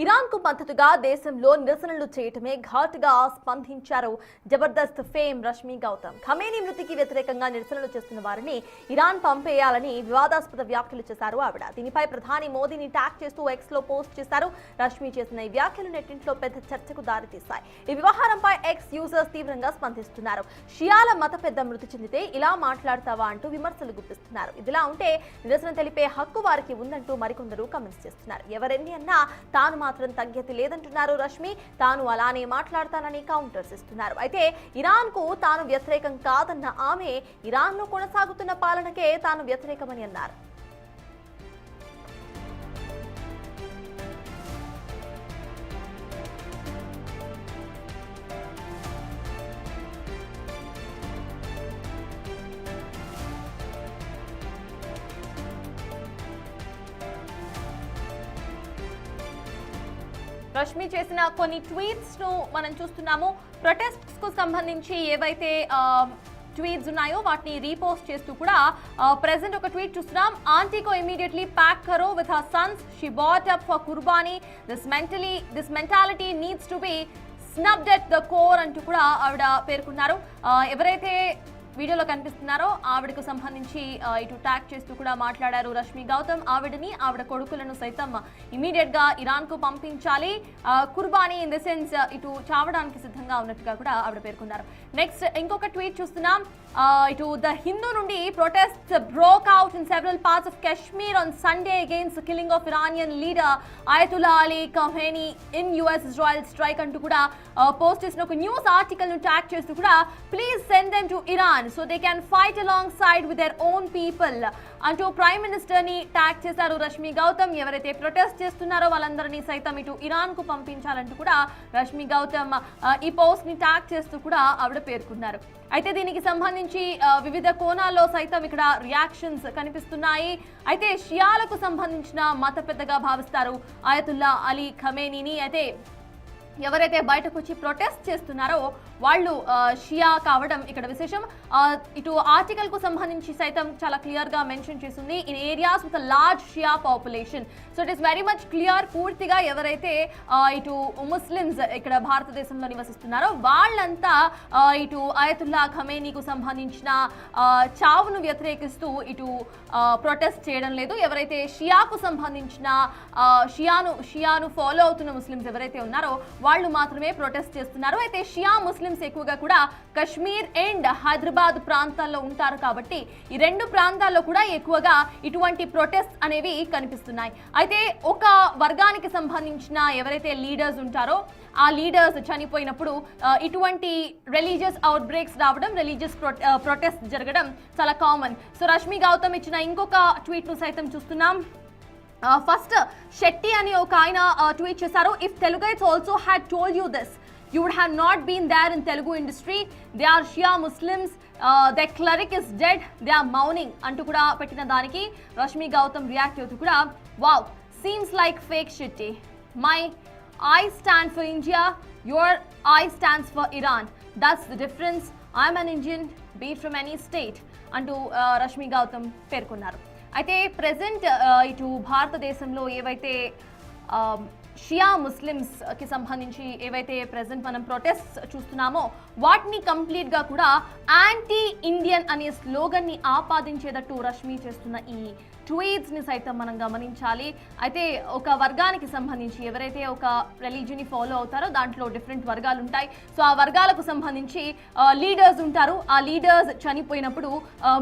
Iran కు మద్దతుగా దేశంలో నిరసనలు చేయటమే ఘాటుగా స్పందించారు జబర్దస్త్ ఫేమ్ రష్మి గౌతమ్. ఖమేనీ మృతికి వ్యతిరేకంగా నిరసనలు చేస్తున్న వారిని ఇరాన్ పంపేయాలని వివాదాస్పద వ్యాఖ్యలు చేశారు ఆవిడ. దీనిపై ప్రధాని మోదీని ట్యాగ్ చేస్తూ ఎక్స్ లో పోస్ట్ చేశారు. రష్మి చేసిన ఈ వ్యాఖ్యలు నెట్టింట్లో పెద్ద చర్చకు దారితీశాయి. ఈ వ్యవహారంపై ఎక్స్ యూజర్స్ తీవ్రంగా స్పందిస్తున్నారు. షియాల మత పెద్ద మృతి చెందితే ఇలా మాట్లాడతావా అంటూ విమర్శలు గుప్పిస్తున్నారు. ఇదిలా ఉంటే నిరసన తెలిపే హక్కు వారికి ఉందంటూ మరికొందరు కామెంట్స్ చేస్తున్నారు. ఎవరెన్ని అన్నా తాను మాత్రం తగ్గేది లేదంటున్నారు రష్మి. తాను అలానే మాట్లాడతానని కౌంటర్స్ ఇస్తున్నారు. అయితే ఇరాన్ కు తాను వ్యతిరేకం కాదన్న ఆమె ఇరాన్ లో కొనసాగుతున్న పాలనకే తాను వ్యతిరేకమని అన్నారు. రష్మి చేసిన కొన్ని ట్వీట్స్ ను మనం చూస్తున్నాము. ప్రొటెస్ట్స్ కు సంబంధించి ఏవైతే ట్వీట్స్ ఉన్నాయో వాటిని రీపోస్ట్ చేస్తూ కూడా ప్రెసెంట్ ఒక ట్వీట్ చూస్తున్నాం. ఆంటీ కో ఇమీడియట్లీ ప్యాక్ కరో with her sons, she bought up for qurbani, this mentality needs to be snubbed at the core అంటూ కూడా ఆవిడ పేర్కొన్నారు. ఎవరైతే వీడియోలో కనిపిస్తున్నారో ఆవిడకు సంబంధించి ఇటు ట్యాగ్ చేస్తూ కూడా మాట్లాడారు రష్మి గౌతమ్. ఆవిడ కొడుకులను సైతం ఇమీడియట్ గా ఇరాన్ కు పంపించాలి, కుర్బానీ ఇన్ ద సెన్స్ ఇటు చావడానికి సిద్ధంగా ఉన్నట్టుగా కూడా ఆవిడ పేర్కొన్నారు. నెక్స్ట్ ఇంకొక ట్వీట్ చూస్తున్నాం. ఇటు ద హిందూ నుండి protest broke out in several parts of Kashmir on Sunday against killing of Iranian leader Ayatollah Ali Khamenei in US Israel strike అంటూ కూడా పోస్ట్ చేసిన ఒక న్యూస్ ఆర్టికల్ ను ట్యాగ్ చేస్తూ కూడా please send them to Iran so they can fight along side with their own people అంటూ prime minister ని tag చేశారు రష్మి గౌతమ్. ఎవరైతే ప్రొటెస్ట్ చేస్తున్నారో వాళ్ళందరినీ సైతం ఇటు ఇరాన్ కు పంపించాలంటూ కూడా రష్మి గౌతమ్ ఈ పోస్ట్ ని ట్యాగ్ చేస్తూ కూడా ఆవిడ పేర్కొన్నారు. అయితే దీనికి సంబంధించి వివిధ కోణాల్లో సైతం ఇక్కడ రియాక్షన్స్ కనిపిస్తున్నాయి. అయితే షియాలకు సంబంధించిన మత పెద్దగా భావిస్తారు అయతుల్లా అలీ ఖమేనీని. అయితే ఎవరైతే బయటకు వచ్చి ప్రొటెస్ట్ చేస్తున్నారో వాళ్ళు షియా కావడం ఇక్కడ విశేషం. ఇటు ఆర్టికల్ కు సంబంధించి సైతం చాలా క్లియర్ గా మెన్షన్ చేస్తుంది in areas with large Shia population. So it is very much clear. పూర్తిగా ఎవరైతే ఇటు ముస్లిమ్స్ ఇక్కడ భారతదేశంలో నివసిస్తున్నారో వాళ్ళంతా ఇటు అయతుల్లా ఖమేనీకు సంబంధించిన చావును వ్యతిరేకిస్తూ ఇటు ప్రొటెస్ట్ చేయడం లేదు. ఎవరైతే షియాకు సంబంధించిన షియాను ఫాలో అవుతున్న ముస్లిమ్స్ ఎవరైతే ఉన్నారో వాళ్ళు మాత్రమే ప్రొటెస్ట్ చేస్తున్నారు. అయితే షియా ముస్లిమ్స్ ఎక్కువగా కూడా కశ్మీర్ అండ్ హైదరాబాద్ ప్రాంతాల్లో ఉంటారు కాబట్టి ఈ రెండు ప్రాంతాల్లో కూడా ఎక్కువగా ఇటువంటి ప్రొటెస్ట్ అనేవి కనిపిస్తున్నాయి. అయితే ఒక వర్గానికి సంబంధించిన ఎవరైతే లీడర్స్ ఉంటారో ఆ లీడర్స్ చనిపోయినప్పుడు ఇటువంటి రిలీజియస్ అవుట్ బ్రేక్స్ రావడం, రిలీజియస్ ప్రొటెస్ట్ జరగడం చాలా కామన్. సో రష్మి గౌతమ్ ఇచ్చిన ఇంకొక ట్వీట్ ను సైతం చూస్తున్నాం. ఫస్ట్ శెట్టి అని ఒక ఆయన ట్వీట్ చేశారు. If Teluguites also had told you this you would have not been there in Telugu industry. They are Shia Muslims. Their cleric is dead. They are mourning అంటూ కూడా పెట్టిన దానికి రష్మి గౌతమ్ రియాక్ట్ అవుతూ కూడా wow, seems like fake Shetty. My I stand for India, your I stands for Iran. That's the difference. I'm an Indian, be it from any state అంటూ రష్మి గౌతమ్ పేర్కొన్నారు. అయితే present ఇటు భారతదేశంలో ఏవైతే షియా ముస్లిమ్స్ కి సంబంధించి ఏవైతే ప్రెసెంట్ మనం ప్రొటెస్ట్ చూస్తున్నామో వాటిని కంప్లీట్ గా కూడా యాంటీ ఇండియన్ అనే స్లోగన్ ని ఆపాదించేటట్టు రష్మి చేస్తున్న ఈ ట్వీట్స్ ని సైతం మనం గమనించాలి. అయితే ఒక వర్గానికి సంబంధించి ఎవరైతే ఒక రిలీజియన్ ని ఫాలో అవుతారో దాంట్లో డిఫరెంట్ వర్గాలు ఉంటాయి. సో ఆ వర్గాలకు సంబంధించి లీడర్స్ ఉంటారు. ఆ లీడర్స్ చనిపోయినప్పుడు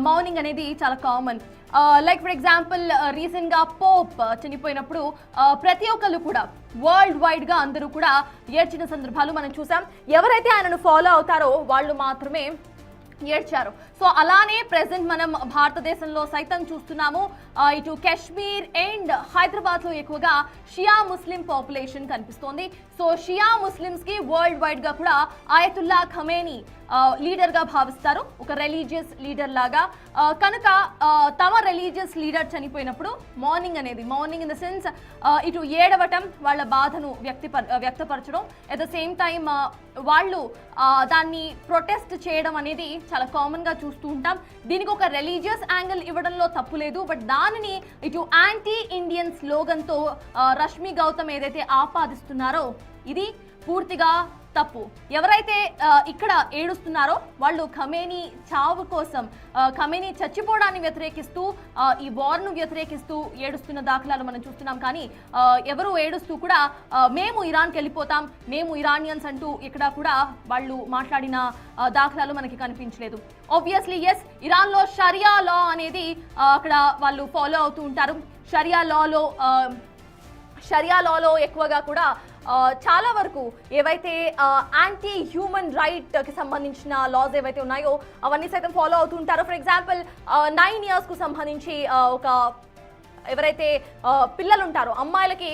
మౌనింగ్ అనేది చాలా common. Like for example recent గా పోప్ చనిపోయినప్పుడు ప్రతి ఒక్కరు కూడా వరల్డ్ వైడ్ గా అందరూ కూడా ఏడ్చిన సందర్భాలు మనం చూసాం. ఎవరైతే ఆయనను ఫాలో అవుతారో వాళ్ళు మాత్రమే ఏడ్చారు. సో అలానే ప్రెసెంట్ మనం భారతదేశంలో సైతం చూస్తున్నాము. ఇటు కశ్మీర్ అండ్ హైదరాబాద్ లో ఎక్కువగా షియా ముస్లిం పాపులేషన్ కనిపిస్తోంది. సో షియా ముస్లిమ్స్ కి వరల్డ్ వైడ్ గా కూడా అయతుల్లా ఖమేనీ లీడర్ గా భావిస్తారు, ఒక రిలీజియస్ లీడర్ లాగా. కనుక తమ రిలీజియస్ లీడర్ చనిపోయినప్పుడు మార్నింగ్ ఇన్ ద సెన్స్ ఇటు ఏడవటం, వాళ్ళ బాధను వ్యక్తపరచడం, అట్ ద సేమ్ టైం వాళ్ళు దాన్ని ప్రొటెస్ట్ చేయడం అనేది చాలా కామన్ గా చూస్తూ ఉంటాం. దీనికి ఒక రిలీజియస్ యాంగిల్ ఇవ్వడంలో తప్పు లేదు. బట్ దానిని ఇటు యాంటీ ఇండియన్ స్లోగన్ తో రష్మి గౌతమ్ ఏదైతే ఆపాదిస్తున్నారో ఇది పూర్తిగా తప్పు. ఎవరైతే ఇక్కడ ఏడుస్తున్నారో వాళ్ళు ఖమేనీ చావు కోసం, ఖమేనీ చచ్చిపోవడాన్ని వ్యతిరేకిస్తూ, ఈ వార్ను వ్యతిరేకిస్తూ ఏడుస్తున్న దాఖలాలు మనం చూస్తున్నాం. కానీ ఎవరు ఏడుస్తూ కూడా మేము ఇరాన్కి వెళ్ళిపోతాం, మేము ఇరానియన్స్ అంటూ ఇక్కడ కూడా వాళ్ళు మాట్లాడిన దాఖలాలు మనకి కనిపించలేదు. ఆబ్వియస్లీ ఎస్, ఇరాన్లో షరియా లా అనేది అక్కడ వాళ్ళు ఫాలో అవుతూ ఉంటారు. షరియా లాలో ఎక్కువగా కూడా చాలా వరకు ఏవైతే యాంటీ హ్యూమన్ రైట్ కి సంబంధించిన లాస్ ఏవైతే ఉన్నాయో అవన్నీ సైతం ఫాలో అవుతూ ఉంటారు. ఫర్ ఎగ్జాంపుల్ 9 years కు సంబంధించి ఒక ఎవరైతే పిల్లలు ఉంటారో అమ్మాయిలకి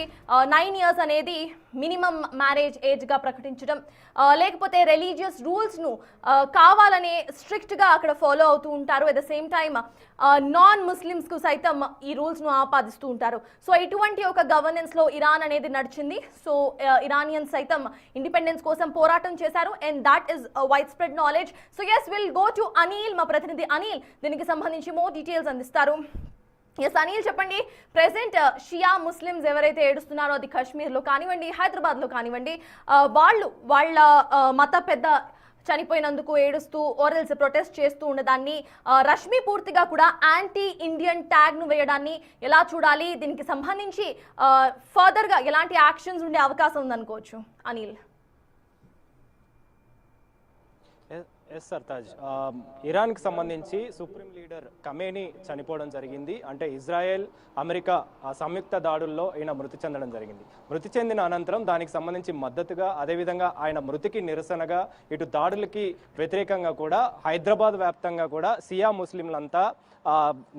9 years అనేది మినిమం మ్యారేజ్ ఏజ్గా ప్రకటించడం, లేకపోతే రిలీజియస్ రూల్స్ను కావాలనే స్ట్రిక్ట్గా అక్కడ ఫాలో అవుతూ ఉంటారు. At the same time non ముస్లిమ్స్కు సైతం ఈ రూల్స్ను ఆపాదిస్తూ ఉంటారు. సో ఇటువంటి ఒక గవర్నెన్స్లో ఇరాన్ అనేది నడిచింది. సో ఇరానియన్స్ సైతం ఇండిపెండెన్స్ కోసం పోరాటం చేశారు. And that is widespread knowledge. So yes, will go to Anil, మా ప్రతినిధి అనిల్ దీనికి సంబంధించి మోర్ డీటెయిల్స్ అందిస్తారు. ఎస్ అనిల్, చెప్పండి. ప్రెసెంట్ షియా ముస్లిమ్స్ ఎవరైతే ఏడుస్తున్నారో అది కాశ్మీర్లో కానివ్వండి, హైదరాబాద్లో కానివ్వండి, వాళ్ళ మత పెద్ద చనిపోయినందుకు ఏడుస్తూ ఓరల్స్ ప్రొటెస్ట్ చేస్తూ ఉండడాన్ని రష్మి పూర్తిగా కూడా యాంటీ ఇండియన్ ట్యాగ్ను వేయడాన్ని ఎలా చూడాలి? దీనికి సంబంధించి ఫర్దర్గా ఎలాంటి యాక్షన్స్ ఉండే అవకాశం ఉందనుకోవచ్చు అనిల్? ఎస్ సర్తాజ్, ఇరాన్కి సంబంధించి సుప్రీం లీడర్ ఖమేనీ చనిపోవడం జరిగింది. అంటే ఇజ్రాయెల్ అమెరికా సంయుక్త దాడుల్లో ఈయన మృతి చెందడం జరిగింది. మృతి చెందిన అనంతరం దానికి సంబంధించి మద్దతుగా, అదేవిధంగా ఆయన మృతికి నిరసనగా, ఇటు దాడులకి వ్యతిరేకంగా కూడా హైదరాబాద్ వ్యాప్తంగా కూడా సియా ముస్లింలంతా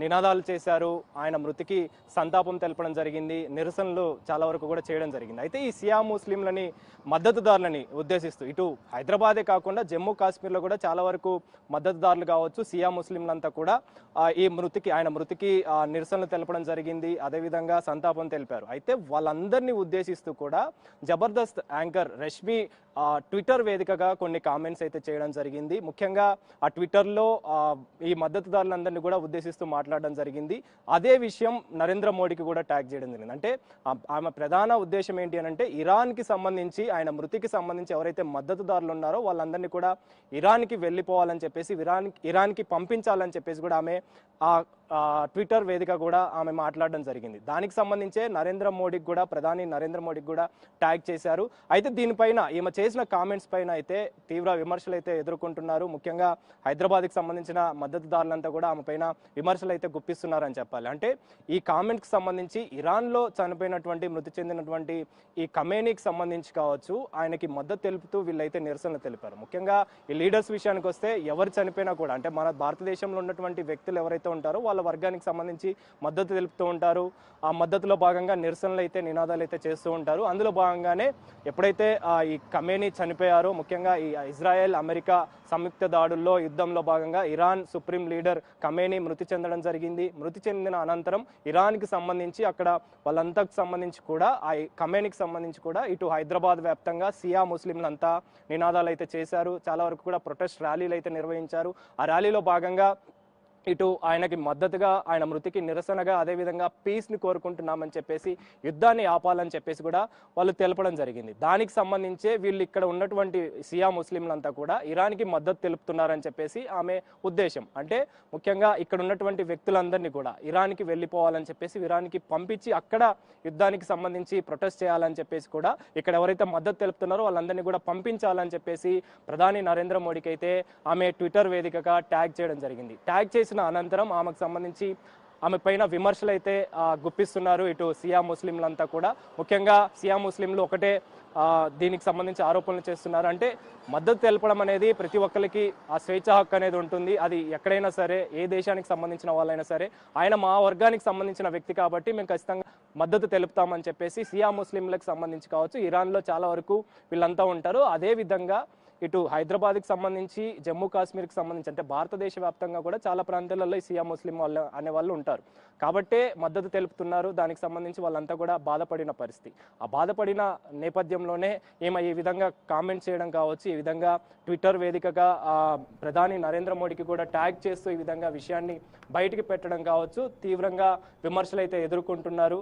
నినాదాలు చేశారు. ఆయన మృతికి సంతాపం తెలపడం జరిగింది. నిరసనలు చాలా వరకు కూడా చేయడం జరిగింది. అయితే ఈ సియా ముస్లింలని మద్దతుదారులని ఉద్దేశిస్తూ ఇటు హైదరాబాదే కాకుండా జమ్మూ కాశ్మీర్లో కూడా చాలా వరకు మద్దతుదారులు కావచ్చు, సియా ముస్లింలంతా కూడా ఆయన మృతికి నిరసనలు తెలపడం జరిగింది. అదేవిధంగా సంతాపం తెలిపారు. అయితే వాళ్ళందరినీ ఉద్దేశిస్తూ కూడా జబర్దస్త్ యాంకర్ రష్మి ట్విట్టర్ వేదికగా కొన్ని కామెంట్స్ అయితే చేయడం జరిగింది. ముఖ్యంగా ఆ ట్విట్టర్లో ఈ మద్దతుదారులందరినీ కూడా ఉద్దేశిస్తూ మాట్లాడడం జరిగింది. అదే విషయం నరేంద్ర మోడీకి కూడా ట్యాగ్ చేయడం జరిగింది. అంటే ఆమె ప్రధాన ఉద్దేశం ఏంటి అని అంటే ఇరాన్కి సంబంధించి, ఆయన మృతికి సంబంధించి ఎవరైతే మద్దతుదారులు ఉన్నారో వాళ్ళందరినీ కూడా ఇరాన్కి వెళ్ళిపోవాలని చెప్పేసి, ఇరాన్కి పంపించాలని చెప్పేసి కూడా ఆమె ట్విట్టర్ వేదిక కూడా ఆమె మాట్లాడడం జరిగింది. దానికి సంబంధించే ప్రధాని నరేంద్ర మోడీకి కూడా ట్యాగ్ చేశారు. అయితే దీనిపైన ఈమె చేసిన కామెంట్స్ పైన అయితే తీవ్ర విమర్శలు అయితే ఎదుర్కొంటున్నారు. ముఖ్యంగా హైదరాబాద్కి సంబంధించిన మద్దతుదారులంతా కూడా ఆమె పైన విమర్శలు అయితే గుప్పిస్తున్నారని చెప్పాలి. అంటే ఈ కామెంట్కి సంబంధించి ఇరాన్లో మృతి చెందినటువంటి ఈ ఖమేనీకి సంబంధించి కావచ్చు, ఆయనకి మద్దతు తెలుపుతూ వీళ్ళైతే నిరసనలు తెలిపారు. ముఖ్యంగా ఈ లీడర్స్ విషయానికి వస్తే ఎవరు చనిపోయినా కూడా, అంటే మన భారతదేశంలో ఉన్నటువంటి వ్యక్తులు ఎవరైతే ఉంటారో వాళ్ళ వర్గానికి సంబంధించి మద్దతు తెలుపుతూ ఉంటారు. ఆ మద్దతులో భాగంగా నినాదాలు అయితే చేస్తూ ఉంటారు. అందులో భాగంగానే ఎప్పుడైతే ఈ ఖమేనీ చనిపోయారో, ముఖ్యంగా ఈ ఇజ్రాయెల్ అమెరికా సంయుక్త దాడుల్లో యుద్ధంలో భాగంగా ఇరాన్ సుప్రీం లీడర్ ఖమేనీ మృతి చెందడం జరిగింది. మృతి చెందిన అనంతరం ఇరాన్కి సంబంధించి అక్కడ వాళ్ళంతకు సంబంధించి కూడా, ఆ ఖమేనీకి సంబంధించి కూడా ఇటు హైదరాబాద్ వ్యాప్తంగా సియా ముస్లింలంతా నినాదాలు అయితే చేశారు. చాలా వరకు కూడా ప్రొటెస్ట్ ర్యాలీలు అయితే నిర్వహించారు. ఆ ర్యాలీలో భాగంగా ఇటు ఆయనకి మద్దతుగా, ఆయన మృతికి నిరసనగా, అదేవిధంగా పీస్ని కోరుకుంటున్నామని చెప్పేసి, యుద్ధాన్ని ఆపాలని చెప్పేసి కూడా వాళ్ళు తెలపడం జరిగింది. దానికి సంబంధించే వీళ్ళు ఇక్కడ ఉన్నటువంటి సియా ముస్లింలంతా కూడా ఇరాన్కి మద్దతు తెలుపుతున్నారని చెప్పేసి ఆమె ఉద్దేశం. అంటే ముఖ్యంగా ఇక్కడ ఉన్నటువంటి వ్యక్తులందరినీ కూడా ఇరాన్కి వెళ్ళిపోవాలని చెప్పేసి, ఇరాన్కి పంపించి అక్కడ యుద్ధానికి సంబంధించి ప్రొటెస్ట్ చేయాలని చెప్పేసి కూడా, ఇక్కడ ఎవరైతే మద్దతు తెలుపుతున్నారో వాళ్ళందరినీ కూడా పంపించాలని చెప్పేసి ప్రధాని నరేంద్ర మోడీకి అయితే ఆమె ట్విట్టర్ వేదికగా ట్యాగ్ చేయడం జరిగింది. ట్యాగ్ చేసిన అనంతరం ఆమెకు సంబంధించి ఆమె పైన విమర్శలు అయితే గుప్పిస్తున్నారు ఇటు సియా ముస్లింలంతా కూడా. ముఖ్యంగా సియా ముస్లింలు ఒకటే దీనికి సంబంధించి ఆరోపణలు చేస్తున్నారు. అంటే మద్దతు తెలపడం అనేది ప్రతి ఒక్కరికి ఆ స్వేచ్ఛ హక్కు అనేది ఉంటుంది. అది ఎక్కడైనా సరే, ఏ దేశానికి సంబంధించిన వాళ్ళైనా సరే, ఆయన మా వర్గానికి సంబంధించిన వ్యక్తి కాబట్టి మేము ఖచ్చితంగా మద్దతు తెలుపుతామని చెప్పేసి సియా ముస్లింలకు సంబంధించి కావచ్చు, ఇరాన్లో చాలా వరకు వీళ్ళంతా ఉంటారు. అదేవిధంగా ఇటు హైదరాబాద్కి సంబంధించి జమ్మూ కాశ్మీర్కి సంబంధించి అంటే భారతదేశ వ్యాప్తంగా కూడా చాలా ప్రాంతాలలో ఈ షియా ముస్లిం వాళ్ళు అనే వాళ్ళు ఉంటారు కాబట్టే మద్దతు తెలుపుతున్నారు. దానికి సంబంధించి వాళ్ళంతా కూడా బాధపడిన పరిస్థితి. ఆ బాధపడిన నేపథ్యంలోనే ఈ విధంగా కామెంట్ చేయడం కావచ్చు, ఈ విధంగా ట్విట్టర్ వేదికగా ప్రధాని నరేంద్ర మోడీకి కూడా ట్యాగ్ చేస్తూ ఈ విధంగా విషయాన్ని బయటికి పెట్టడం కావచ్చు, తీవ్రంగా విమర్శలు అయితే ఎదుర్కొంటున్నారు.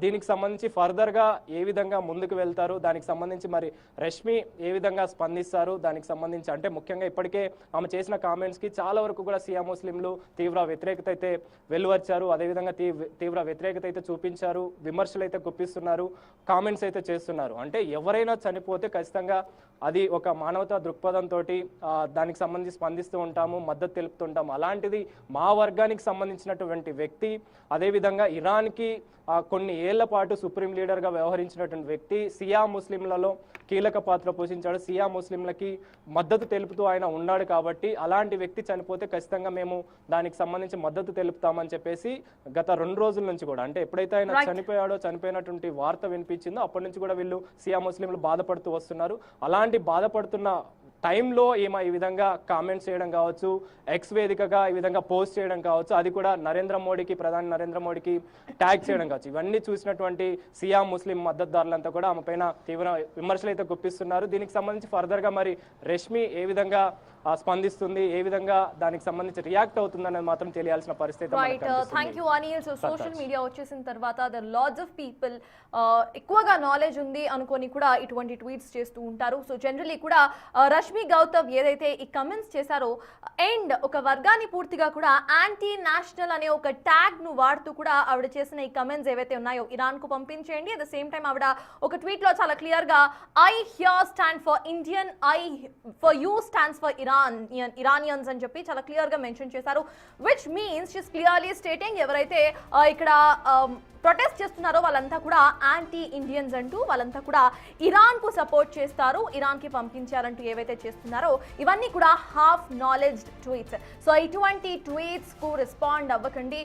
దీనికి సంబంధించి ఫర్దర్గా ఏ విధంగా ముందుకు వెళ్తారు, దానికి సంబంధించి మరి రష్మి ఏ విధంగా స్పందిస్తారు, దానికి సంబంధించి అంటే ముఖ్యంగా ఇప్పటికే ఆమె చేసిన కామెంట్స్కి చాలా వరకు కూడా షియా ముస్లింలు తీవ్ర వ్యతిరేకత అయితే వెలువరిచారు. అదేవిధంగా తీవ్ర వ్యతిరేకత అయితే చూపించారు, విమర్శలు అయితే గుప్పిస్తున్నారు, కామెంట్స్ అయితే చేస్తున్నారు. అంటే ఎవరైనా చనిపోతే ఖచ్చితంగా అది ఒక మానవతా దృక్పథంతో దానికి సంబంధించి స్పందిస్తూ ఉంటాము, మద్దతు తెలుపుతుంటాము. అలాంటిది మా వర్గానికి సంబంధించినటువంటి వ్యక్తి, అదేవిధంగా ఇరాన్కి కొన్ని ఏళ్ల పాటు సుప్రీం లీడర్గా వ్యవహరించినటువంటి వ్యక్తి, షియా ముస్లింలలో కీలక పాత్ర పోషించాడు, షియా ముస్లింలకి మద్దతు తెలుపుతూ ఆయన ఉన్నాడు. కాబట్టి అలాంటి వ్యక్తి చనిపోతే ఖచ్చితంగా మేము దానికి సంబంధించి మద్దతు తెలుపుతామని చెప్పేసి గత 2 రోజుల నుంచి కూడా అంటే ఎప్పుడైతే ఆయన చనిపోయినటువంటి వార్త వినిపించిందో అప్పటి నుంచి కూడా వీళ్ళు షియా ముస్లింలు బాధపడుతూ వస్తున్నారు. అలాంటి బాధపడుతున్న టైంలో ఈ విధంగా కామెంట్స్ చేయడం కావచ్చు, ఎక్స్ వేదికగా ఈ విధంగా పోస్ట్ చేయడం కావచ్చు, అది కూడా ప్రధాని నరేంద్ర మోడీకి ట్యాగ్ చేయడం కావచ్చు, ఇవన్నీ చూసినటువంటి షియా ముస్లిం మద్దతుదారులంతా కూడా ఆమె పైన తీవ్ర విమర్శలు అయితే గుప్పిస్తున్నారు. దీనికి సంబంధించి ఫర్దర్గా మరి రష్మి ఏ విధంగా స్పందిస్తుంది, ఏ విధంగా దానికి సంబంధించి రియాక్ట్ అవుతుంది అనేది మాత్రం తెలియాల్సిన పరిస్థితి. Thank you Anil. So social media వచ్చేసిన తర్వాత ద లాట్స్ ఆఫ్ పీపుల్ ఎక్కువగా నాలెడ్జ్ ఉంది అనుకొని కూడా ఇటువంటి ట్వీట్స్ చేస్తూ ఉంటారు. సో జనరలీ కూడా రష్మి గౌతమ్ ఏదైతే ఈ కమెంట్స్ చేశారో అండ్ ఒక వర్గాన్ని పూర్తిగా కూడా యాంటీ నేషనల్ అనే ఒక ట్యాగ్ ను వాడుతూ కూడా ఆవిడ చేసిన ఈ కమెంట్స్ ఏవైతే ఉన్నాయో ఇరాన్ కు పంపించేయండి. అట్ ద సేమ్ టైం ఆవిడ ఒక ట్వీట్ లో చాలా క్లియర్ గా I here stand for Indian, I for you stands for Iranians అని చెప్పి చాలా క్లియర్ గా మెన్షన్ చేశారు. Which means she's clearly stating ఎవరైతే ఇక్కడ ప్రొటెస్ట్ చేస్తున్నారో వాళ్ళంతా కూడా యాంటీ ఇండియన్స్ అంటూ వాళ్ళంతా కూడా ఇరాన్ కు సపోర్ట్ చేస్తారు, ఇరాన్ కి పంపించారంటూ ఏవైతే చేస్తున్నారో ఇవన్నీ కూడా హాఫ్ నాలెడ్జ్డ్ ట్వీట్స్. సో ఇటువంటి ట్వీట్స్ కు రెస్పాండ్ అవ్వకండి.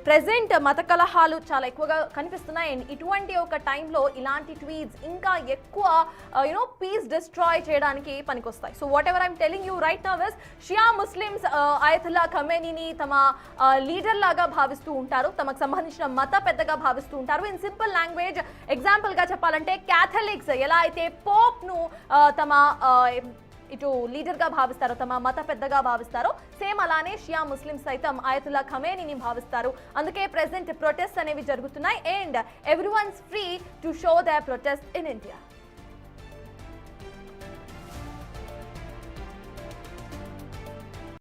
ప్రెసెంట్ మత కలహాలు చాలా ఎక్కువగా కనిపిస్తున్నాయి అండ్ ఇటువంటి ఒక టైంలో ఇలాంటి ట్వీట్స్ ఇంకా ఎక్కువ పీస్ డిస్ట్రాయ్ చేయడానికి పనికొస్తాయి. So whatever I'm telling you right now is Shia Muslims Ayatollah ఖమేనీని తమ లీడర్ లాగా భావిస్తూ ఉంటారు, తమకు సంబంధించిన మత పెద్దగా భావిస్తూ ఉంటారు. ఇన్ సింపుల్ లాంగ్వేజ్ ఎగ్జాంపుల్ గా చెప్పాలంటే క్యాథలిక్స్ ఎలా అయితే పోప్ ను తమ ఇటు లీడర్ గా భావిస్తారో, తమ మత పెద్దగా భావిస్తారో, సేమ్ అలానే షియా ముస్లిమ్స్ సైతం ఆయతుల్లా ఖమేనీని భావిస్తారు. అందుకే ప్రెసెంట్ ప్రొటెస్ట్ అనేవి జరుగుతున్నాయి and everyone's free to show their protest in India.